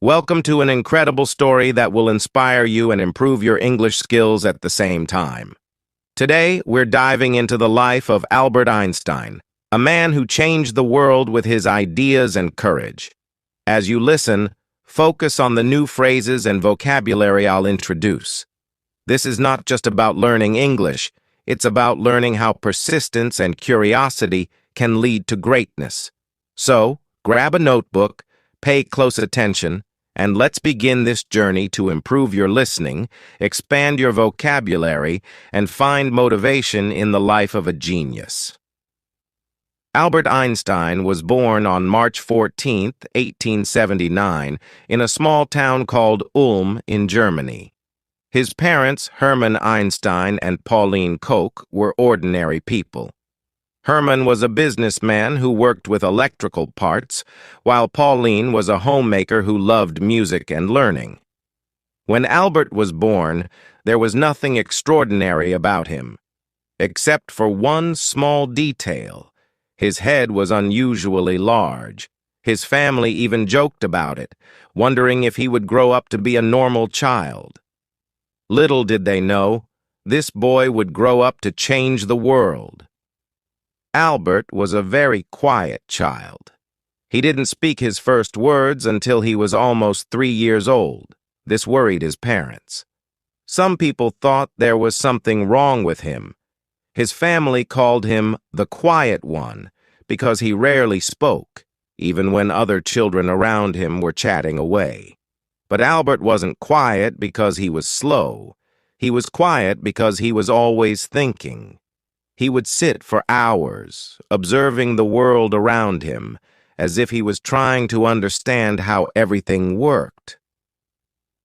Welcome to an incredible story that will inspire you and improve your English skills at the same time. Today, we're diving into the life of Albert Einstein, a man who changed the world with his ideas and courage. As you listen, focus on the new phrases and vocabulary I'll introduce. This is not just about learning English, it's about learning how persistence and curiosity can lead to greatness. So, grab a notebook, pay close attention, and let's begin this journey to improve your listening, expand your vocabulary, and find motivation in the life of a genius. Albert Einstein was born on March 14, 1879, in a small town called Ulm in Germany. His parents, Hermann Einstein and Pauline Koch, were ordinary people. Hermann was a businessman who worked with electrical parts, while Pauline was a homemaker who loved music and learning. When Albert was born, there was nothing extraordinary about him, except for one small detail. His head was unusually large. His family even joked about it, wondering if he would grow up to be a normal child. Little did they know, this boy would grow up to change the world. Albert was a very quiet child. He didn't speak his first words until he was almost 3 years old. This worried his parents. Some people thought there was something wrong with him. His family called him the quiet one because he rarely spoke, even when other children around him were chatting away. But Albert wasn't quiet because he was slow. He was quiet because he was always thinking. He would sit for hours, observing the world around him, as if he was trying to understand how everything worked.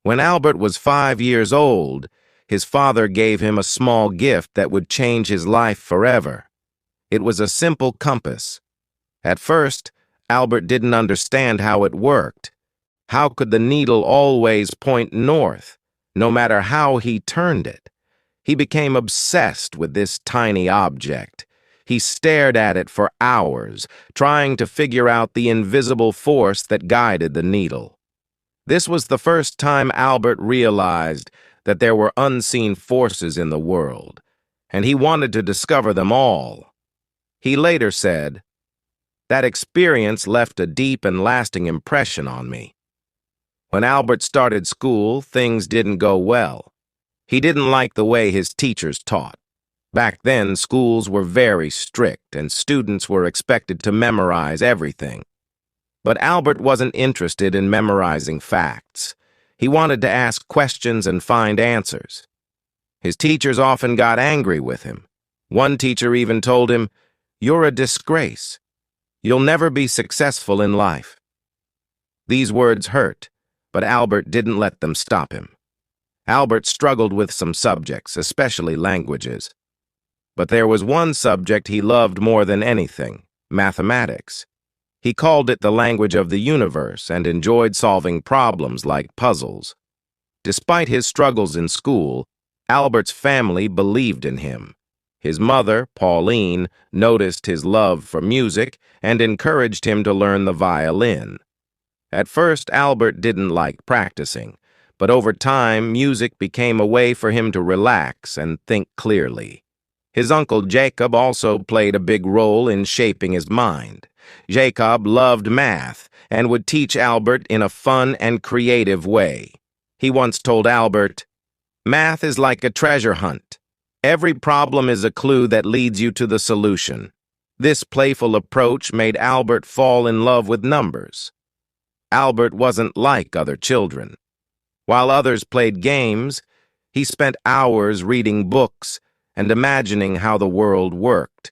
When Albert was 5 years old, his father gave him a small gift that would change his life forever. It was a simple compass. At first, Albert didn't understand how it worked. How could the needle always point north, no matter how he turned it? He became obsessed with this tiny object. He stared at it for hours, trying to figure out the invisible force that guided the needle. This was the first time Albert realized that there were unseen forces in the world, and he wanted to discover them all. He later said, "That experience left a deep and lasting impression on me." When Albert started school, things didn't go well. He didn't like the way his teachers taught. Back then, schools were very strict, and students were expected to memorize everything. But Albert wasn't interested in memorizing facts. He wanted to ask questions and find answers. His teachers often got angry with him. One teacher even told him, "You're a disgrace. You'll never be successful in life." These words hurt, but Albert didn't let them stop him. Albert struggled with some subjects, especially languages. But there was one subject he loved more than anything: mathematics. He called it the language of the universe and enjoyed solving problems like puzzles. Despite his struggles in school, Albert's family believed in him. His mother, Pauline, noticed his love for music and encouraged him to learn the violin. At first, Albert didn't like practicing, but over time, music became a way for him to relax and think clearly. His uncle Jacob also played a big role in shaping his mind. Jacob loved math and would teach Albert in a fun and creative way. He once told Albert, "Math is like a treasure hunt. Every problem is a clue that leads you to the solution." This playful approach made Albert fall in love with numbers. Albert wasn't like other children. While others played games, he spent hours reading books and imagining how the world worked.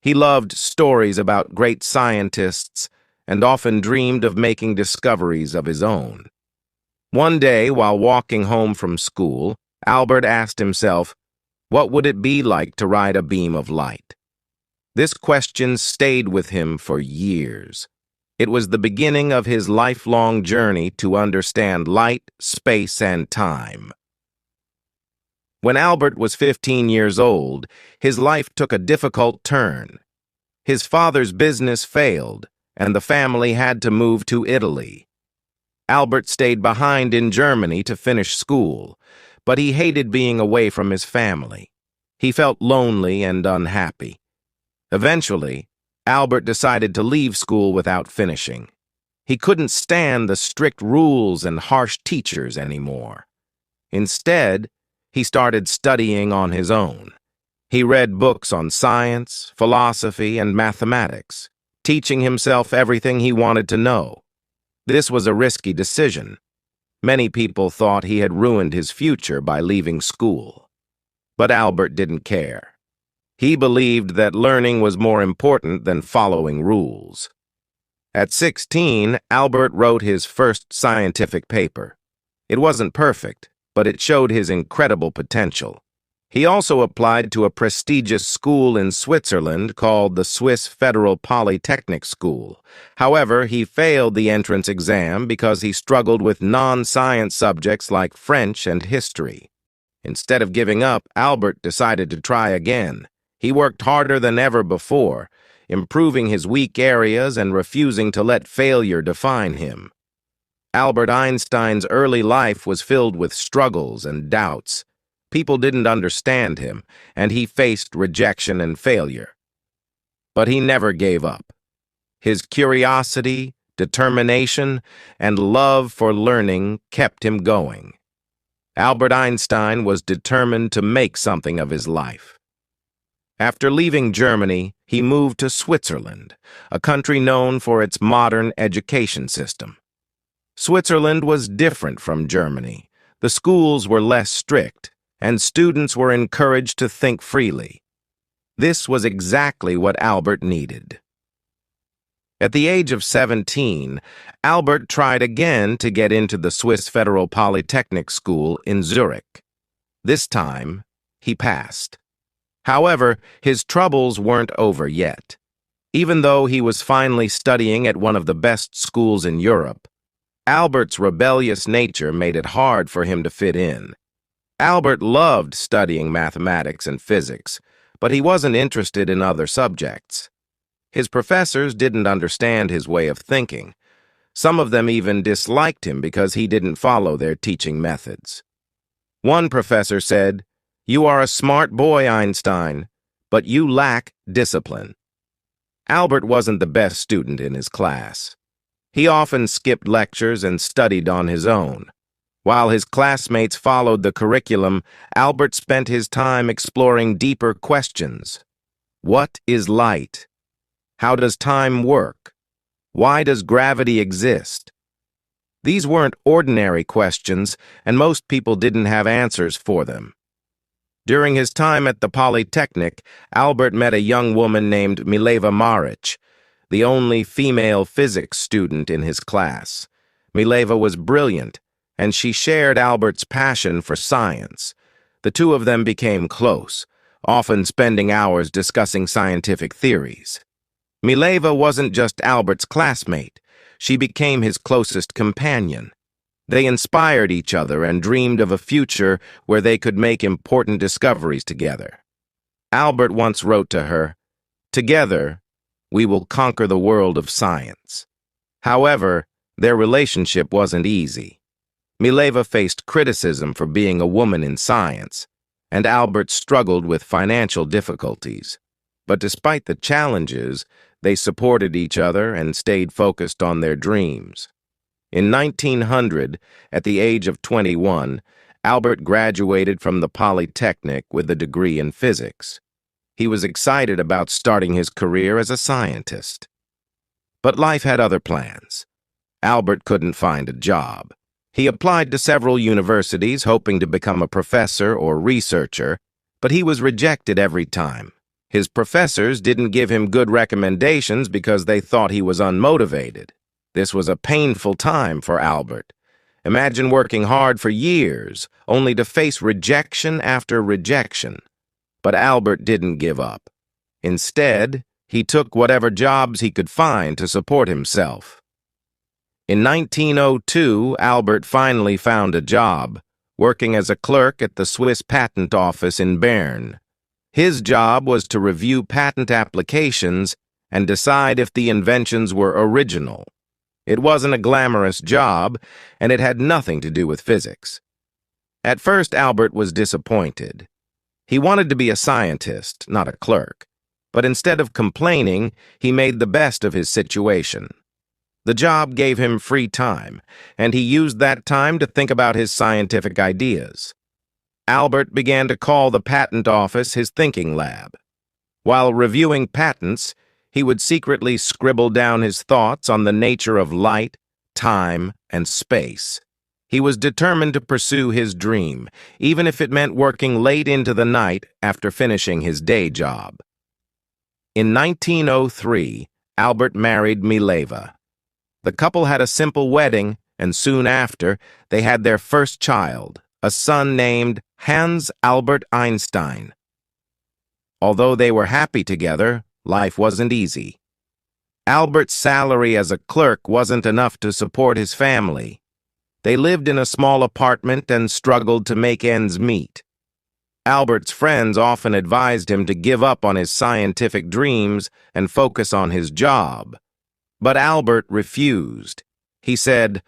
He loved stories about great scientists and often dreamed of making discoveries of his own. One day, while walking home from school, Albert asked himself, what would it be like to ride a beam of light? This question stayed with him for years. It was the beginning of his lifelong journey to understand light, space, and time. When Albert was 15 years old, his life took a difficult turn. His father's business failed, and the family had to move to Italy. Albert stayed behind in Germany to finish school, but he hated being away from his family. He felt lonely and unhappy. Eventually, Albert decided to leave school without finishing. He couldn't stand the strict rules and harsh teachers anymore. Instead, he started studying on his own. He read books on science, philosophy, and mathematics, teaching himself everything he wanted to know. This was a risky decision. Many people thought he had ruined his future by leaving school. But Albert didn't care. He believed that learning was more important than following rules. At 16, Albert wrote his first scientific paper. It wasn't perfect, but it showed his incredible potential. He also applied to a prestigious school in Switzerland called the Swiss Federal Polytechnic School. However, he failed the entrance exam because he struggled with non-science subjects like French and history. Instead of giving up, Albert decided to try again. He worked harder than ever before, improving his weak areas and refusing to let failure define him. Albert Einstein's early life was filled with struggles and doubts. People didn't understand him, and he faced rejection and failure. But he never gave up. His curiosity, determination, and love for learning kept him going. Albert Einstein was determined to make something of his life. After leaving Germany, he moved to Switzerland, a country known for its modern education system. Switzerland was different from Germany. The schools were less strict, and students were encouraged to think freely. This was exactly what Albert needed. At the age of 17, Albert tried again to get into the Swiss Federal Polytechnic School in Zurich. This time, he passed. However, his troubles weren't over yet. Even though he was finally studying at one of the best schools in Europe, Albert's rebellious nature made it hard for him to fit in. Albert loved studying mathematics and physics, but he wasn't interested in other subjects. His professors didn't understand his way of thinking. Some of them even disliked him because he didn't follow their teaching methods. One professor said, "You are a smart boy, Einstein, but you lack discipline." Albert wasn't the best student in his class. He often skipped lectures and studied on his own. While his classmates followed the curriculum, Albert spent his time exploring deeper questions. What is light? How does time work? Why does gravity exist? These weren't ordinary questions, and most people didn't have answers for them. During his time at the Polytechnic, Albert met a young woman named Mileva Maric, the only female physics student in his class. Mileva was brilliant, and she shared Albert's passion for science. The two of them became close, often spending hours discussing scientific theories. Mileva wasn't just Albert's classmate. She became his closest companion. They inspired each other and dreamed of a future where they could make important discoveries together. Albert once wrote to her, "Together, we will conquer the world of science." However, their relationship wasn't easy. Mileva faced criticism for being a woman in science, and Albert struggled with financial difficulties. But despite the challenges, they supported each other and stayed focused on their dreams. In 1900, at the age of 21, Albert graduated from the Polytechnic with a degree in physics. He was excited about starting his career as a scientist. But life had other plans. Albert couldn't find a job. He applied to several universities hoping to become a professor or researcher, but he was rejected every time. His professors didn't give him good recommendations because they thought he was unmotivated. This was a painful time for Albert. Imagine working hard for years, only to face rejection after rejection. But Albert didn't give up. Instead, he took whatever jobs he could find to support himself. In 1902, Albert finally found a job, working as a clerk at the Swiss Patent Office in Bern. His job was to review patent applications and decide if the inventions were original. It wasn't a glamorous job, and it had nothing to do with physics. At first, Albert was disappointed. He wanted to be a scientist, not a clerk. But instead of complaining, he made the best of his situation. The job gave him free time, and he used that time to think about his scientific ideas. Albert began to call the patent office his thinking lab. While reviewing patents, he would secretly scribble down his thoughts on the nature of light, time, and space. He was determined to pursue his dream, even if it meant working late into the night after finishing his day job. In 1903, Albert married Mileva. The couple had a simple wedding, and soon after, they had their first child, a son named Hans Albert Einstein. Although they were happy together, life wasn't easy. Albert's salary as a clerk wasn't enough to support his family. They lived in a small apartment and struggled to make ends meet. Albert's friends often advised him to give up on his scientific dreams and focus on his job. But Albert refused. He said,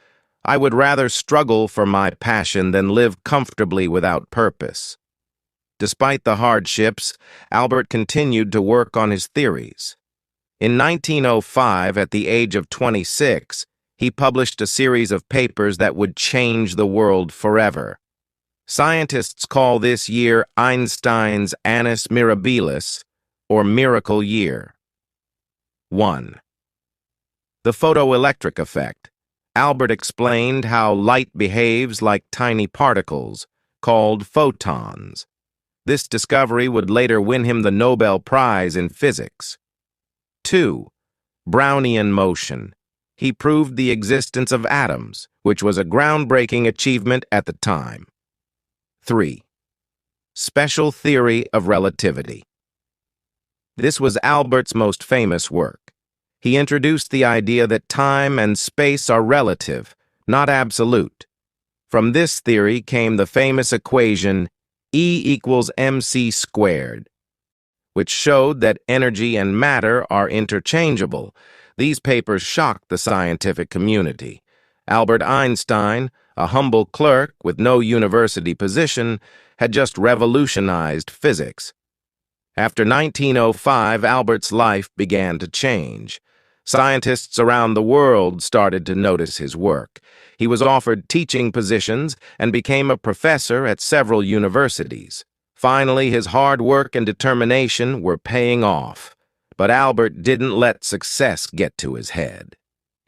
"I would rather struggle for my passion than live comfortably without purpose." Despite the hardships, Albert continued to work on his theories. In 1905, at the age of 26, he published a series of papers that would change the world forever. Scientists call this year Einstein's Annus Mirabilis, or Miracle Year. 1. The photoelectric effect. Albert explained how light behaves like tiny particles, called photons. This discovery would later win him the Nobel Prize in Physics. 2. Brownian motion. He proved the existence of atoms, which was a groundbreaking achievement at the time. 3. Special theory of relativity. This was Albert's most famous work. He introduced the idea that time and space are relative, not absolute. From this theory came the famous equation E = mc squared, which showed that energy and matter are interchangeable. These papers shocked the scientific community. Albert Einstein, a humble clerk with no university position, had just revolutionized physics. After 1905, Albert's life began to change. Scientists around the world started to notice his work. He was offered teaching positions and became a professor at several universities. Finally, his hard work and determination were paying off. But Albert didn't let success get to his head.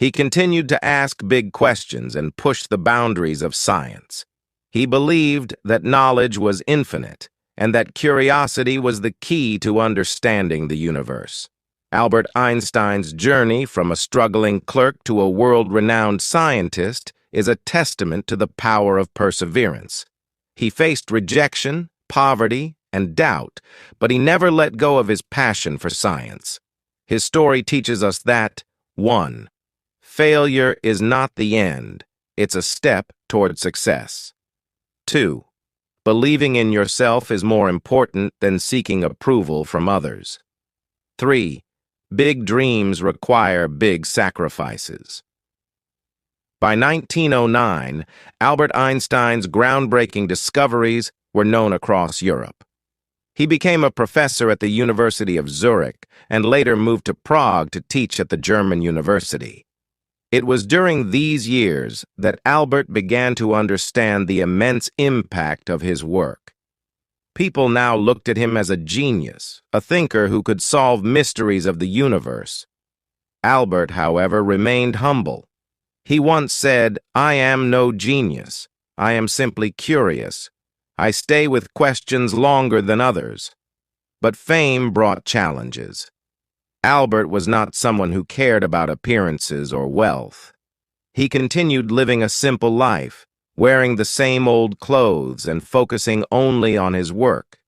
He continued to ask big questions and push the boundaries of science. He believed that knowledge was infinite and that curiosity was the key to understanding the universe. Albert Einstein's journey from a struggling clerk to a world-renowned scientist is a testament to the power of perseverance. He faced rejection, poverty, and doubt, but he never let go of his passion for science. His story teaches us that, 1. Failure is not the end, it's a step toward success. 2. Believing in yourself is more important than seeking approval from others. 3. Big dreams require big sacrifices. By 1909, Albert Einstein's groundbreaking discoveries were known across Europe. He became a professor at the University of Zurich and later moved to Prague to teach at the German university. It was during these years that Albert began to understand the immense impact of his work. People now looked at him as a genius, a thinker who could solve mysteries of the universe. Albert, however, remained humble. He once said, "I am no genius. I am simply curious. I stay with questions longer than others." But fame brought challenges. Albert was not someone who cared about appearances or wealth. He continued living a simple life, wearing the same old clothes and focusing only on his work.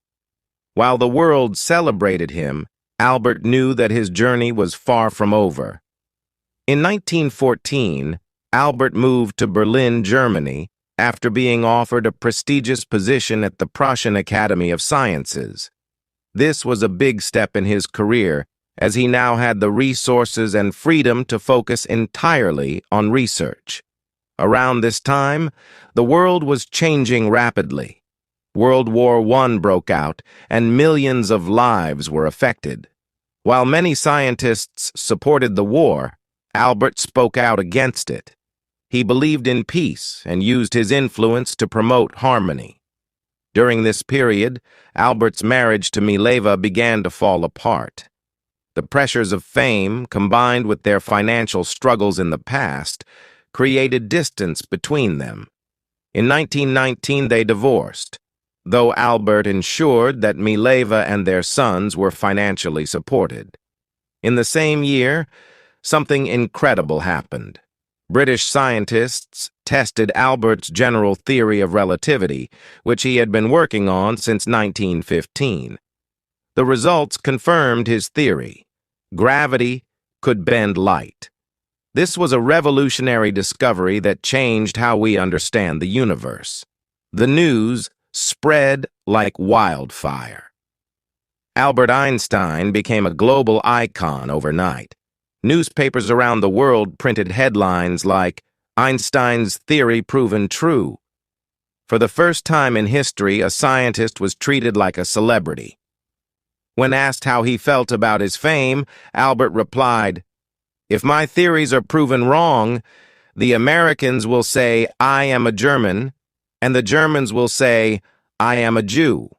While the world celebrated him, Albert knew that his journey was far from over. In 1914, Albert moved to Berlin, Germany, after being offered a prestigious position at the Prussian Academy of Sciences. This was a big step in his career, as he now had the resources and freedom to focus entirely on research. Around this time, the world was changing rapidly. World War I broke out, and millions of lives were affected. While many scientists supported the war, Albert spoke out against it. He believed in peace and used his influence to promote harmony. During this period, Albert's marriage to Mileva began to fall apart. The pressures of fame, combined with their financial struggles in the past, created distance between them. In 1919, they divorced, though Albert ensured that Mileva and their sons were financially supported. In the same year, something incredible happened. British scientists tested Albert's general theory of relativity, which he had been working on since 1915. The results confirmed his theory. Gravity could bend light. This was a revolutionary discovery that changed how we understand the universe. The news spread like wildfire. Albert Einstein became a global icon overnight. Newspapers around the world printed headlines like, "Einstein's theory proven true." For the first time in history, a scientist was treated like a celebrity. When asked how he felt about his fame, Albert replied, "If my theories are proven wrong, the Americans will say, 'I am a German,' and the Germans will say, 'I am a Jew.'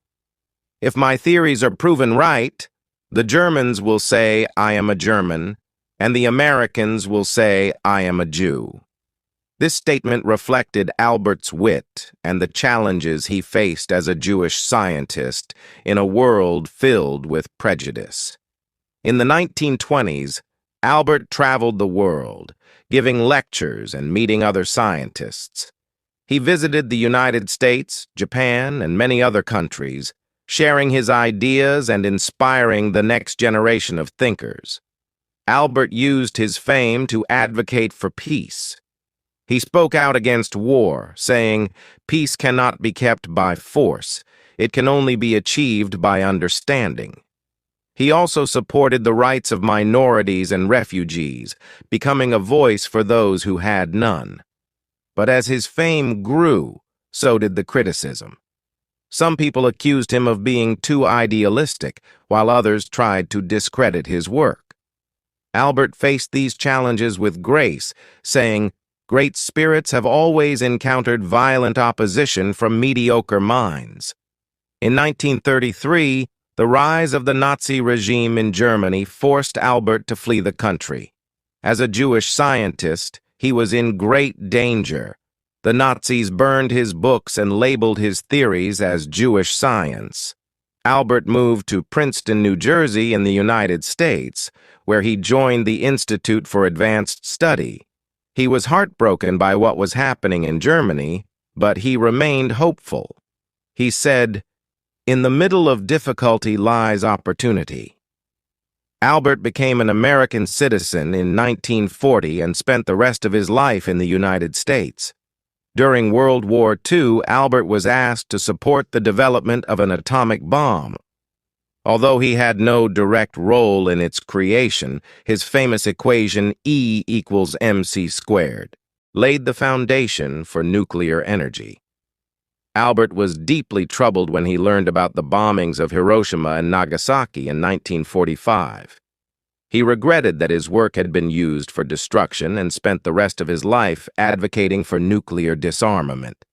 If my theories are proven right, the Germans will say, 'I am a German,' and the Americans will say, 'I am a Jew.'" This statement reflected Albert's wit and the challenges he faced as a Jewish scientist in a world filled with prejudice. In the 1920s, Albert traveled the world, giving lectures and meeting other scientists. He visited the United States, Japan, and many other countries, sharing his ideas and inspiring the next generation of thinkers. Albert used his fame to advocate for peace. He spoke out against war, saying, "Peace cannot be kept by force. It can only be achieved by understanding." He also supported the rights of minorities and refugees, becoming a voice for those who had none. But as his fame grew, so did the criticism. Some people accused him of being too idealistic, while others tried to discredit his work. Albert faced these challenges with grace, saying, "Great spirits have always encountered violent opposition from mediocre minds." In 1933, the rise of the Nazi regime in Germany forced Albert to flee the country. As a Jewish scientist, he was in great danger. The Nazis burned his books and labeled his theories as Jewish science. Albert moved to Princeton, New Jersey in the United States, where he joined the Institute for Advanced Study. He was heartbroken by what was happening in Germany, but he remained hopeful. He said, "In the middle of difficulty lies opportunity." Albert became an American citizen in 1940 and spent the rest of his life in the United States. During World War II, Albert was asked to support the development of an atomic bomb. Although he had no direct role in its creation, his famous equation E equals mc squared laid the foundation for nuclear energy. Albert was deeply troubled when he learned about the bombings of Hiroshima and Nagasaki in 1945. He regretted that his work had been used for destruction and spent the rest of his life advocating for nuclear disarmament.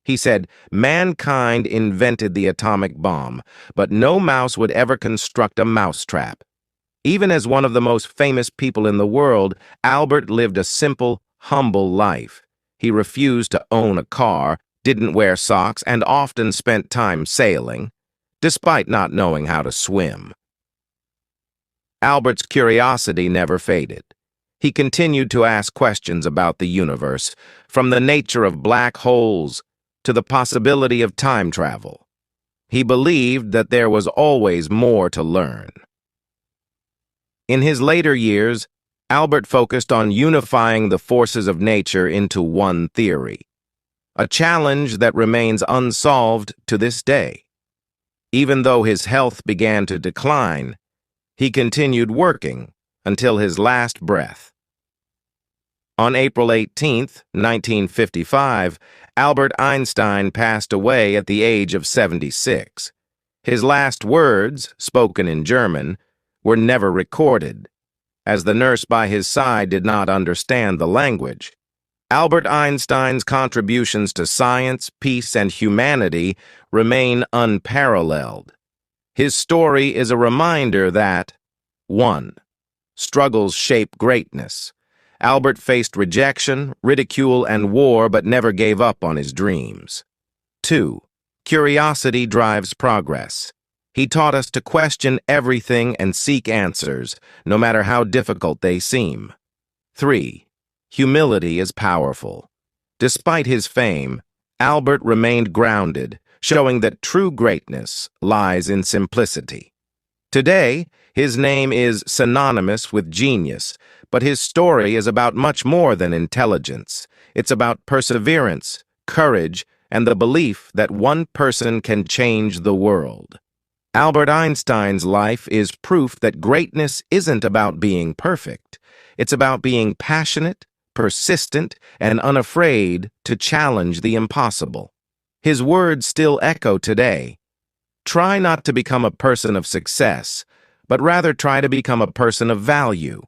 He said, "Mankind invented the atomic bomb, but no mouse would ever construct a mousetrap." Even as one of the most famous people in the world, Albert lived a simple, humble life. He refused to own a car, didn't wear socks, and often spent time sailing, despite not knowing how to swim. Albert's curiosity never faded. He continued to ask questions about the universe, from the nature of black holes to the possibility of time travel. He believed that there was always more to learn. In his later years, Albert focused on unifying the forces of nature into one theory, a challenge that remains unsolved to this day. Even though his health began to decline, He continued working until his last breath. On April 18, 1955, Albert Einstein passed away at the age of 76. His last words, spoken in German, were never recorded, as the nurse by his side did not understand the language. Albert Einstein's contributions to science, peace, and humanity remain unparalleled. His story is a reminder that 1. Struggles shape greatness. Albert faced rejection, ridicule, and war, but never gave up on his dreams. 2. Curiosity drives progress. He taught us to question everything and seek answers, no matter how difficult they seem. 3. Humility is powerful. Despite his fame, Albert remained grounded, showing that true greatness lies in simplicity. Today, his name is synonymous with genius, but his story is about much more than intelligence. It's about perseverance, courage, and the belief that one person can change the world. Albert Einstein's life is proof that greatness isn't about being perfect. It's about being passionate, persistent, and unafraid to challenge the impossible. His words still echo today. Try not to become a person of success, but rather try to become a person of value.